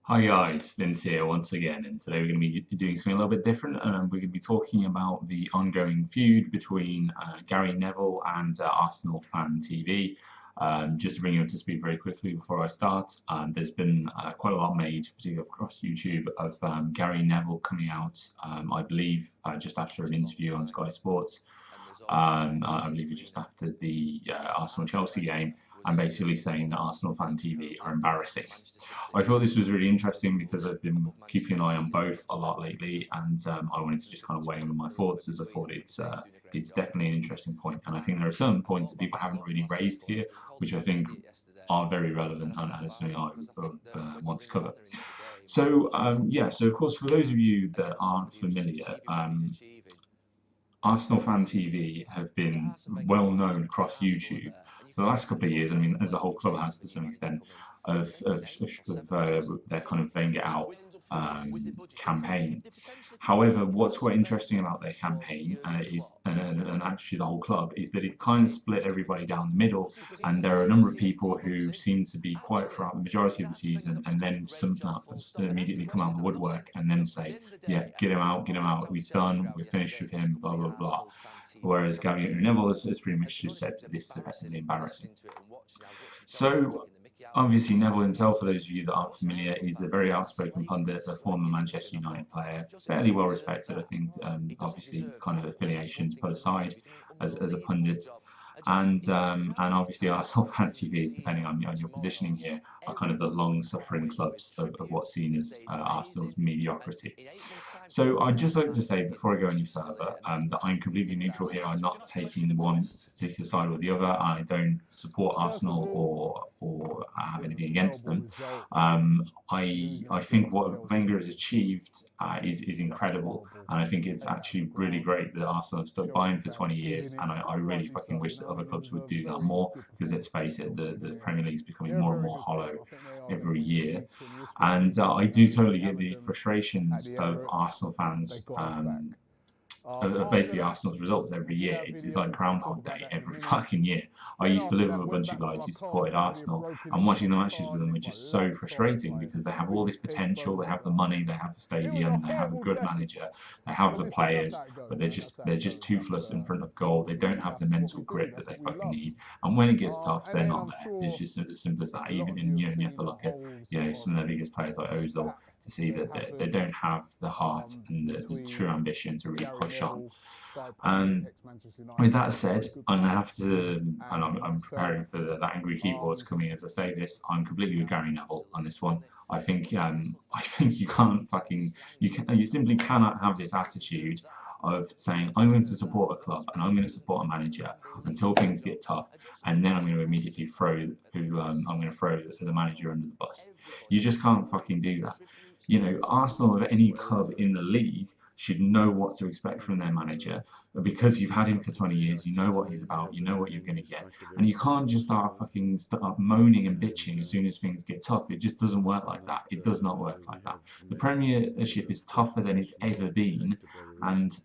Hi guys, Vince here once again, and today we're going to be doing something a little bit different. We're going to be talking about the ongoing feud between Gary Neville and Arsenal Fan TV. Just to bring you up to speed very quickly before I start, there's been quite a lot made, particularly across YouTube, of Gary Neville coming out, I believe, just after an interview on Sky Sports. I believe it's just after the Arsenal-Chelsea game, and basically saying that Arsenal Fan TV are embarrassing. I thought this was really interesting because I've been keeping an eye on both a lot lately, and I wanted to just kind of weigh in on my thoughts as I thought it's definitely an interesting point, and I think there are certain points that people haven't really raised here, which I think are very relevant and is something I want to cover. So yeah, so of course for those of you that aren't familiar, Arsenal Fan TV have been well known across YouTube for the last couple of years. I mean, as the whole club has to some extent, of their kind of Wenger out campaign. However, what's quite interesting about their campaign and actually the whole club, is that it kind of split everybody down the middle, and there are a number of people who seem to be quiet throughout the majority of the season, and then some immediately come out of the woodwork and then say, "Yeah, get him out. We're done. We're finished with him." Blah blah blah. Whereas Gary Neville has pretty much just said that this is effectively embarrassing. So obviously, Neville himself, for those of you that aren't familiar, is a very outspoken pundit, a former Manchester United player, fairly well respected, I think, obviously, kind of affiliations put aside as a pundit. And obviously Arsenal Fan TVs, depending on your positioning here, are kind of the long-suffering clubs of what's seen as Arsenal's mediocrity. So I'd just like to say before I go any further that I'm completely neutral here. I'm not taking one particular side or the other. I don't support Arsenal or have anything against them. I think what Wenger has achieved is incredible, and I think it's actually really great that Arsenal have stuck by him for 20 years. And I really fucking wish that other clubs would do that more, because let's face it, the Premier League is becoming more and more hollow every year. And I do totally get the frustrations of Arsenal fans. Of basically Arsenal's results every year. It's like Groundhog Day every fucking year. I used to live with a bunch of guys who supported Arsenal, and watching the matches with them were just so frustrating because they have all this potential, they have the money, they have the stadium, they have a good manager, they have the players, but they're just toothless in front of goal. They don't have the mental grit that they fucking need, and when it gets tough, they're not there. It's just as simple as that. Even in you have to look at some of the biggest players like Ozil to see that they don't have the heart and the true ambition to really push on. And with that said, I'm gonna have to, and I'm preparing for that angry keyboards coming as I say this. I'm completely with Gary Neville on this one. I think you can't fucking you simply cannot have this attitude of saying I'm going to support a club and I'm going to support a manager until things get tough, and then I'm going to immediately I'm going to throw the manager under the bus. You just can't fucking do that. Arsenal, of any club in the league, should know what to expect from their manager, because you've had him for 20 years. You know what he's about. You know what you're going to get, and you can't just start moaning and bitching as soon as things get tough. It just doesn't work like that. It does not work like that. The Premiership is tougher than it's ever been, and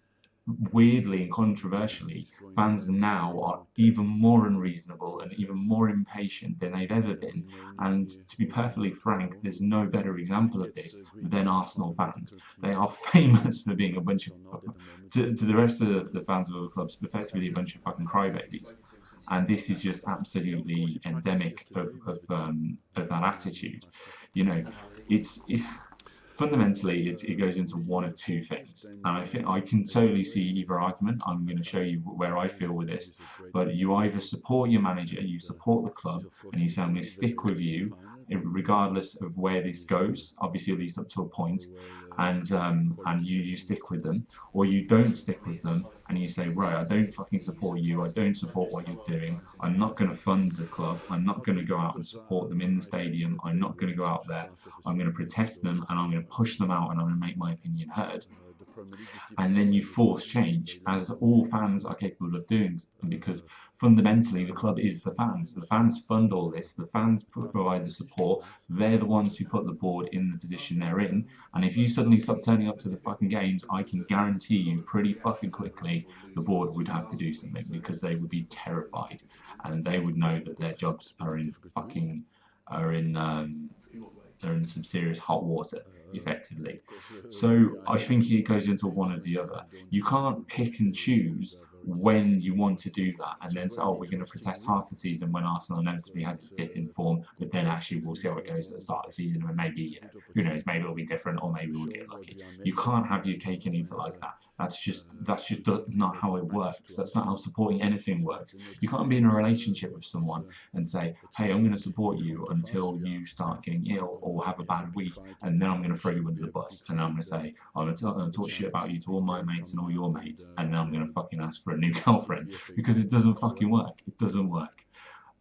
weirdly and controversially, fans now are even more unreasonable and even more impatient than they've ever been. And to be perfectly frank, there's no better example of this than Arsenal fans. They are famous for being a bunch of, to the rest of the fans of other clubs, effectively a bunch of fucking crybabies. And this is just absolutely endemic of that attitude. You know, it's fundamentally it goes into one of two things, and I think I can totally see either argument. I'm going to show you where I feel with this, but you either support your manager, you support the club, and you say I'm going to stick with you regardless of where this goes, obviously at least up to a point, and you stick with them, or you don't stick with them and you say, right, I don't fucking support you, I don't support what you're doing, I'm not going to fund the club, I'm not going to go out and support them in the stadium, I'm not going to go out there, I'm going to protest them, and I'm going to push them out, and I'm going to make my opinion heard. And then you force change, as all fans are capable of doing, because fundamentally the club is the fans. The fans fund all this, the fans provide the support, they're the ones who put the board in the position they're in. And if you suddenly stop turning up to the fucking games, I can guarantee you pretty fucking quickly the board would have to do something, because they would be terrified, and they would know that their jobs are in are in some serious hot water, effectively. So I think it goes into one or the other. You can't pick and choose when you want to do that and then say, oh, we're going to protest half the season when Arsenal inevitably has its dip in form, but then actually we'll see how it goes at the start of the season and maybe, who knows, maybe it'll be different or maybe we'll get lucky. You can't have your cake and eat it like that. That's just not how it works. That's not how supporting anything works. You can't be in a relationship with someone and say, hey, I'm going to support you until you start getting ill or have a bad week, and then I'm going to throw you under the bus, and I'm going to say, I'm going to talk shit about you to all my mates and all your mates, and then I'm going to fucking ask for a new girlfriend, because it doesn't fucking work. It doesn't work.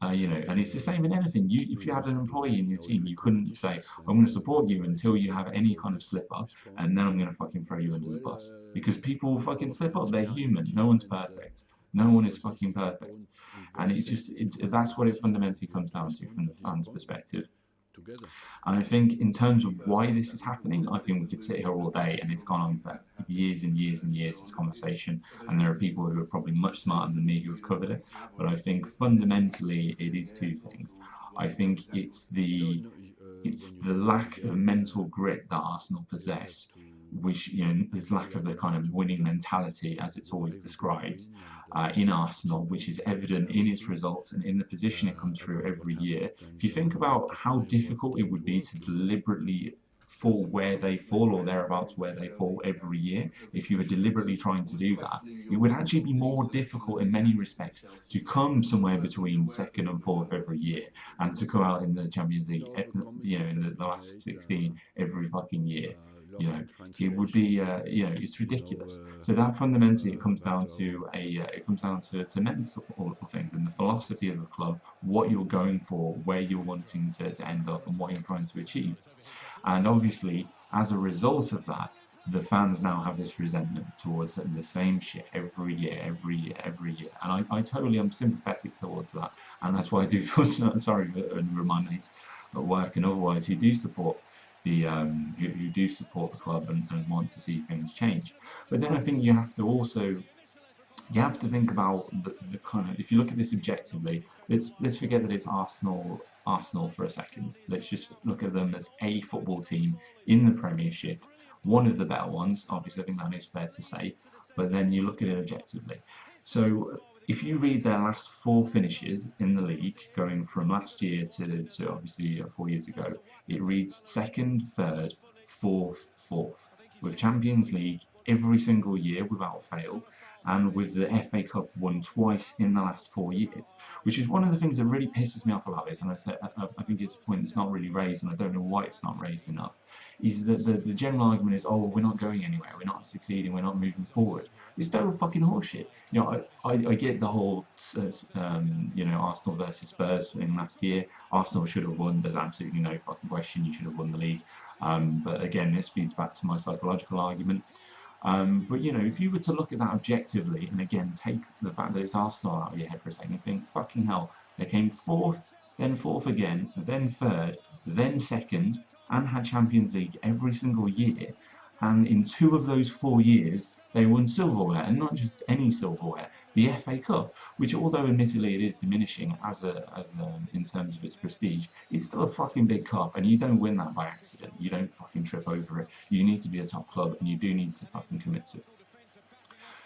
And it's the same in anything. If you had an employee in your team, you couldn't say, I'm going to support you until you have any kind of slip up, and then I'm going to fucking throw you under the bus. Because people will fucking slip up. They're human. No one's perfect. No one is fucking perfect. And that's what it fundamentally comes down to from the fans' perspective. And I think in terms of why this is happening, I think we could sit here all day and it's gone on for years and years and years, this conversation. And there are people who are probably much smarter than me who have covered it. But I think fundamentally it is two things. I think it's the lack of mental grit that Arsenal possess, which is lack of the kind of winning mentality as it's always described in Arsenal, which is evident in its results and in the position it comes through every year. If you think about how difficult it would be to deliberately fall where they fall or thereabouts where they fall every year, if you were deliberately trying to do that, it would actually be more difficult in many respects to come somewhere between second and fourth every year and to come out in the Champions League, in the last 16 every fucking year. It would be, it's ridiculous. So that fundamentally it comes down to to mental things and the philosophy of the club, what you're going for, where you're wanting to end up, and what you're trying to achieve. And obviously, as a result of that, the fans now have this resentment towards the same shit every year, every year, every year. And I totally am sympathetic towards that. And that's why I do feel sorry for my mates at work and otherwise who do support who do support the club and want to see things change. But then I think you have to think about the kind of, if you look at this objectively, let's forget that it's Arsenal for a second. Let's just look at them as a football team in the Premiership, one of the better ones. Obviously, I think that is fair to say. But then you look at it objectively. So if you read their last four finishes in the league, going from last year to obviously 4 years ago, it reads second, third, fourth, with Champions League every single year without fail, and with the FA Cup won twice in the last 4 years, which is one of the things that really pisses me off about this. And I think it's a point that's not really raised, and I don't know why it's not raised enough. Is that the general argument is, oh, well, we're not going anywhere, we're not succeeding, we're not moving forward. It's total fucking horseshit. I get the whole, Arsenal versus Spurs thing last year. Arsenal should have won. There's absolutely no fucking question. You should have won the league. But again, this feeds back to my psychological argument. But if you were to look at that objectively, and again take the fact that it's Arsenal out of your head for a second, and think, fucking hell, they came fourth, then fourth again, then third, then second, and had Champions League every single year. And in 2 of those 4 years, they won silverware, and not just any silverware, the FA Cup, which, although admittedly it is diminishing in terms of its prestige, it's still a fucking big cup, and you don't win that by accident. You don't fucking trip over it. You need to be a top club, and you do need to fucking commit to it.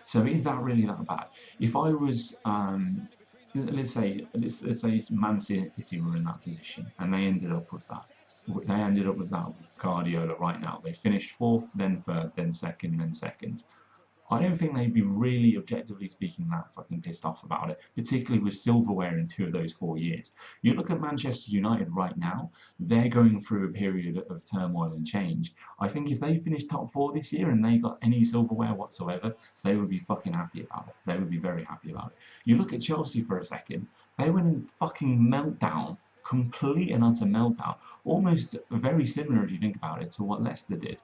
So is that really that bad? If I was, let's say Man City were in that position, and they ended up with that. They ended up with that with Guardiola right now. They finished fourth, then third, then second, then second. I don't think they'd be really, objectively speaking, that fucking pissed off about it, particularly with silverware in 2 of those 4 years. You look at Manchester United right now, they're going through a period of turmoil and change. I think if they finished top four this year and they got any silverware whatsoever, they would be fucking happy about it. They would be very happy about it. You look at Chelsea for a second, they went in fucking meltdown, complete and utter meltdown, almost very similar if you think about it to what Leicester did.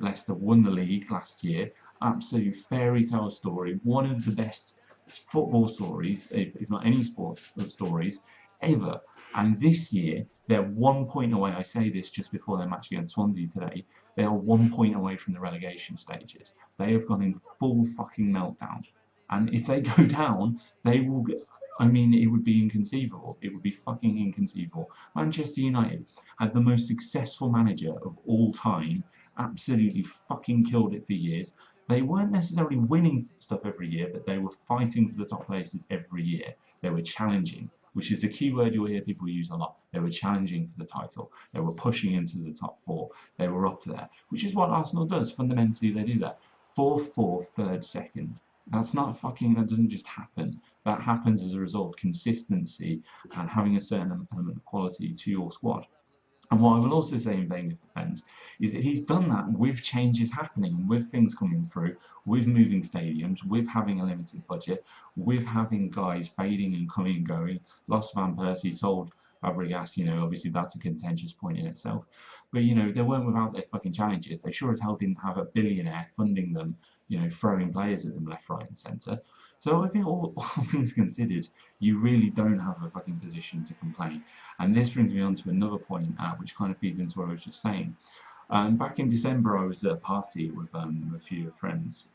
Leicester won the league last year, absolute fairy tale story, one of the best football stories, if not any sports stories, ever. And this year, they're 1 point away. I say this just before their match against Swansea today. They are 1 point away from the relegation stages. They have gone in full fucking meltdown. And if they go down, they will get. I mean, it would be inconceivable. It would be fucking inconceivable. Manchester United had the most successful manager of all time, absolutely fucking killed it for years. They weren't necessarily winning stuff every year, but they were fighting for the top places every year. They were challenging, which is a key word you'll hear people use a lot. They were challenging for the title. They were pushing into the top four. They were up there, which is what Arsenal does. Fundamentally, they do that. Fourth, fourth, third, second. That's not fucking, that doesn't just happen. That happens as a result of consistency and having a certain element of quality to your squad. And what I will also say in Wenger's defence is that he's done that with changes happening, with things coming through, with moving stadiums, with having a limited budget, with having guys fading and coming and going. Lost Van Persie, sold Fabregas, obviously that's a contentious point in itself. But, they weren't without their fucking challenges. They sure as hell didn't have a billionaire funding them, throwing players at them left, right, and centre. So I think all things considered, you really don't have a fucking position to complain. And this brings me on to another point, which kind of feeds into what I was just saying. Back in December, I was at a party with a few friends,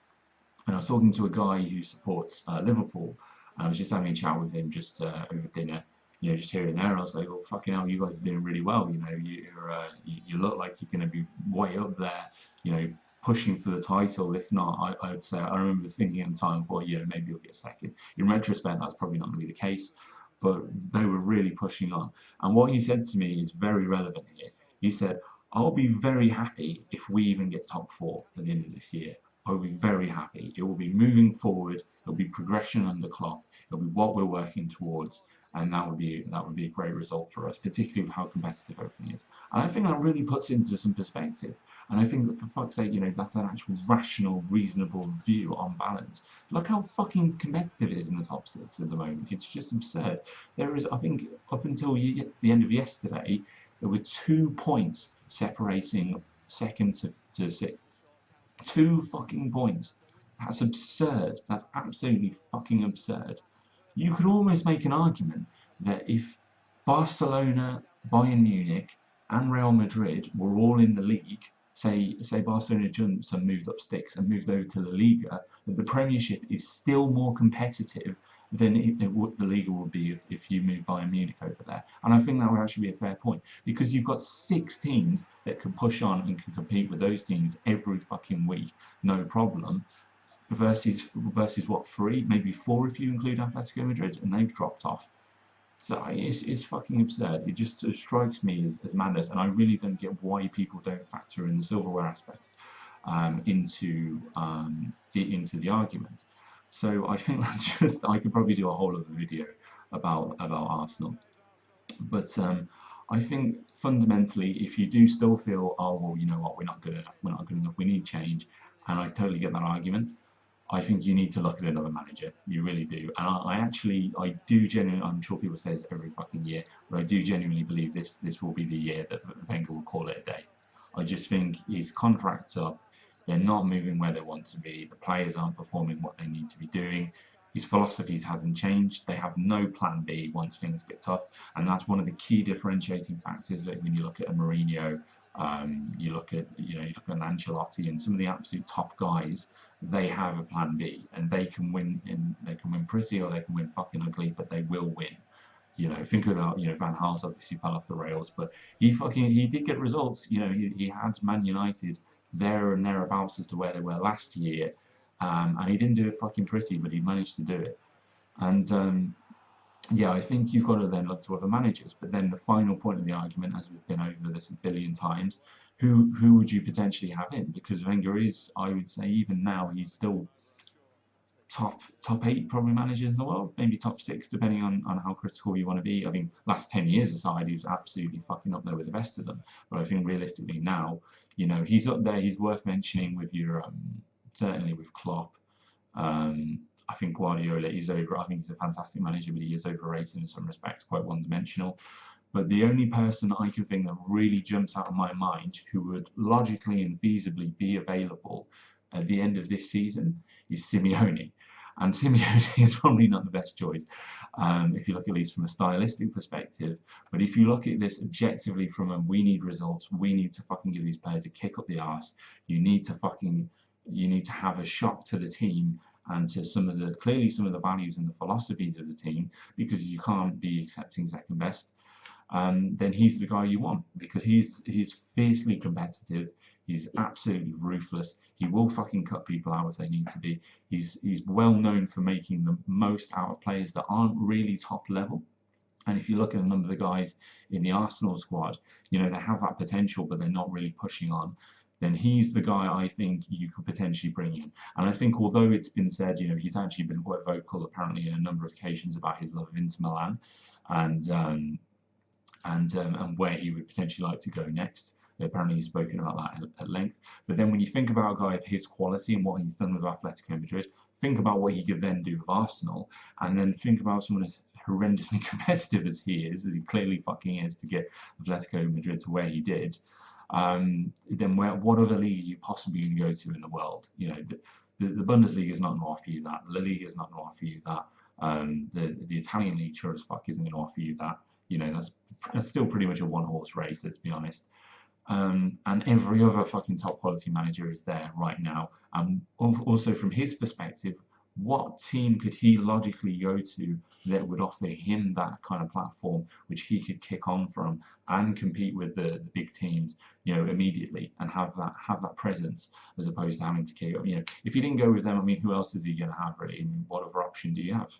and I was talking to a guy who supports Liverpool. And I was just having a chat with him just over dinner, just here and there. I was like, "Oh, fucking hell, you guys are doing really well. You look like you're going to be way up there. Pushing for the title. If not, I'd say I remember thinking at the time, for maybe you'll get second. In retrospect, that's probably not going to be the case, but they were really pushing on. And what he said to me is very relevant here. He said, "I'll be very happy if we even get top four at the end of this year. I will be very happy. It will be moving forward. It'll be progression under Klopp. It'll be what we're working towards, and that would be a great result for us, particularly with how competitive everything is." And I think that really puts into some perspective. And I think that for fuck's sake, that's an actual rational, reasonable view on balance. Look how fucking competitive it is in the top six at the moment. It's just absurd. There is, I think, up until the end of yesterday, there were 2 points separating second to sixth. 2 fucking points. That's absurd. That's absolutely fucking absurd. You could almost make an argument that if Barcelona, Bayern Munich, and Real Madrid were all in the league, say Barcelona jumps and moved up sticks and moved over to La Liga, that the Premiership is still more competitive than the Liga would be if you move Bayern Munich over there. And I think that would actually be a fair point, because you've got 6 teams that can push on and can compete with those teams every fucking week, no problem. Versus what, 3, maybe 4 if you include Atletico Madrid, and they've dropped off. So it's fucking absurd. It just strikes me as madness, and I really don't get why people don't factor in the silverware aspect into the argument. So I think that's just, I could probably do a whole other video about Arsenal. But I think fundamentally, if you do still feel, oh well, you know what, we're not good enough, we need change, and I totally get that argument. I think you need to look at another manager. You really do. And I do genuinely, I'm sure people say this every fucking year, but I do genuinely believe this will be the year that Wenger will call it a day. I just think his contract's up. They're not moving where they want to be. The players aren't performing what they need to be doing. His philosophies hasn't changed. They have no plan B once things get tough. And that's one of the key differentiating factors that when you look at a Mourinho, you look at an Ancelotti and some of the absolute top guys, they have a plan B, and they can win pretty, or they can win fucking ugly, but they will win. Think about, Van Haal's obviously fell off the rails, but he did get results. He had Man United there and thereabouts as to where they were last year, and he didn't do it fucking pretty, but he managed to do it. And yeah, I think you've got to then look to other managers. But then the final point of the argument, as we've been over this a billion times, who would you potentially have in? Because Wenger is, I would say, even now, he's still top 8 probably managers in the world, maybe top 6, depending on how critical you want to be. I mean, last 10 years aside, he was absolutely fucking up there with the best of them. But I think realistically now, he's up there. He's worth mentioning with your certainly with Klopp. I think Guardiola is over. I think he's a fantastic manager, but he is overrated in some respects, quite one-dimensional. But the only person I can think that really jumps out of my mind who would logically and feasibly be available at the end of this season is Simeone. And Simeone is probably not the best choice, if you look at least from a stylistic perspective. But if you look at this objectively from a, we need results, we need to fucking give these players a kick up the arse, you need to have a shock to the team, and to clearly some of the values and the philosophies of the team, because you can't be accepting second best, then he's the guy you want, because he's fiercely competitive. He's absolutely ruthless. He will fucking cut people out if they need to be. He's well known for making the most out of players that aren't really top level. And if you look at a number of the guys in the Arsenal squad, you know, they have that potential, but they're not really pushing on. Then he's the guy I think you could potentially bring in. And I think, although it's been said, you know, he's actually been quite vocal apparently in a number of occasions about his love of Inter Milan, and where he would potentially like to go next. Apparently he's spoken about that at length. But then when you think about a guy of his quality and what he's done with Atletico Madrid, think about what he could then do with Arsenal, and then think about someone as horrendously competitive as he is, as he clearly fucking is, to get Atletico Madrid to where he did. Then what other league are you possibly going to go to in the world? You know, the Bundesliga is not going to offer you that. The La Liga is not going to offer you that. The Italian league sure as fuck isn't going to offer you that. You know, that's still pretty much a one-horse race, let's be honest. And every other fucking top quality manager is there right now. Also from his perspective, what team could he logically go to that would offer him that kind of platform which he could kick on from and compete with the big teams, you know, immediately, and have that presence, as opposed to having to kick up. You know, if he didn't go with them, I mean, who else is he going to have, really? I mean, what other option do you have?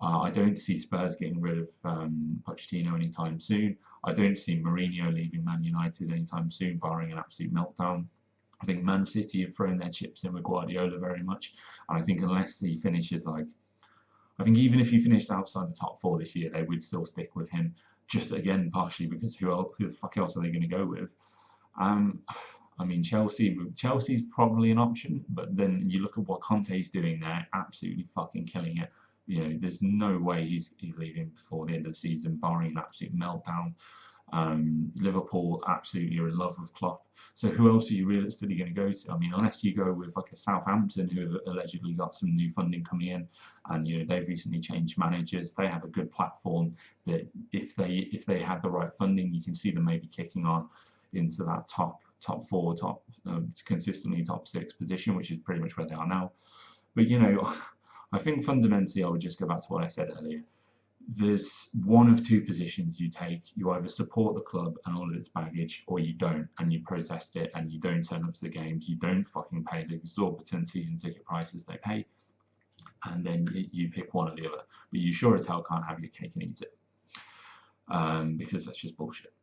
I don't see Spurs getting rid of Pochettino anytime soon. I don't see Mourinho leaving Man United anytime soon, barring an absolute meltdown. I think Man City have thrown their chips in with Guardiola very much, and I think unless he finishes I think even if he finished outside the top four this year, they would still stick with him. Just again, partially because who the fuck else are they going to go with? I mean, Chelsea's probably an option, but then you look at what Conte's doing there, absolutely fucking killing it. You know, there's no way he's leaving before the end of the season, barring an absolute meltdown. Liverpool absolutely are in love with Klopp. So who else are you realistically going to go to? I mean, unless you go with like a Southampton, who have allegedly got some new funding coming in, and you know they've recently changed managers. They have a good platform that if they had the right funding, you can see them maybe kicking on into that top four, consistently top six position, which is pretty much where they are now. But you know, I think fundamentally, I would just go back to what I said earlier. There's one of two positions you take. You either support the club and all of its baggage, or you don't, and you protest it, and you don't turn up to the games, you don't fucking pay the exorbitant season ticket prices they pay, and then you pick one or the other. But you sure as hell can't have your cake and eat it, because that's just bullshit.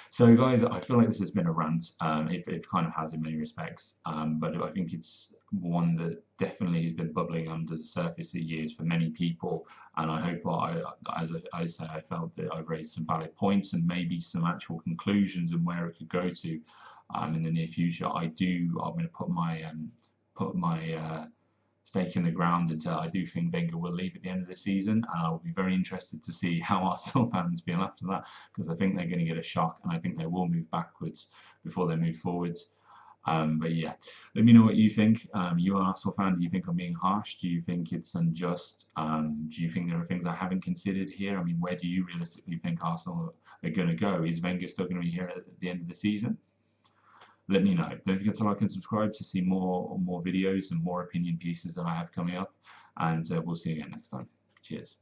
So guys, I feel like this has been a rant. It kind of has in many respects, but I think it's one that definitely has been bubbling under the surface of years for many people, and I hope as I say, I felt that I raised some valid points and maybe some actual conclusions and where it could go to in the near future. I'm going to put my stake in the ground until I do think Wenger will leave at the end of the season, and I'll be very interested to see how Arsenal fans feel after that, because I think they're going to get a shock, and I think they will move backwards before they move forwards. But yeah, let me know what you think. You, an Arsenal fan, do you think I'm being harsh? Do you think it's unjust? Do you think there are things I haven't considered here? I mean, where do you realistically think Arsenal are going to go? Is Wenger still going to be here at the end of the season? Let me know. Don't forget to like and subscribe to see more videos and more opinion pieces that I have coming up. And we'll see you again next time. Cheers.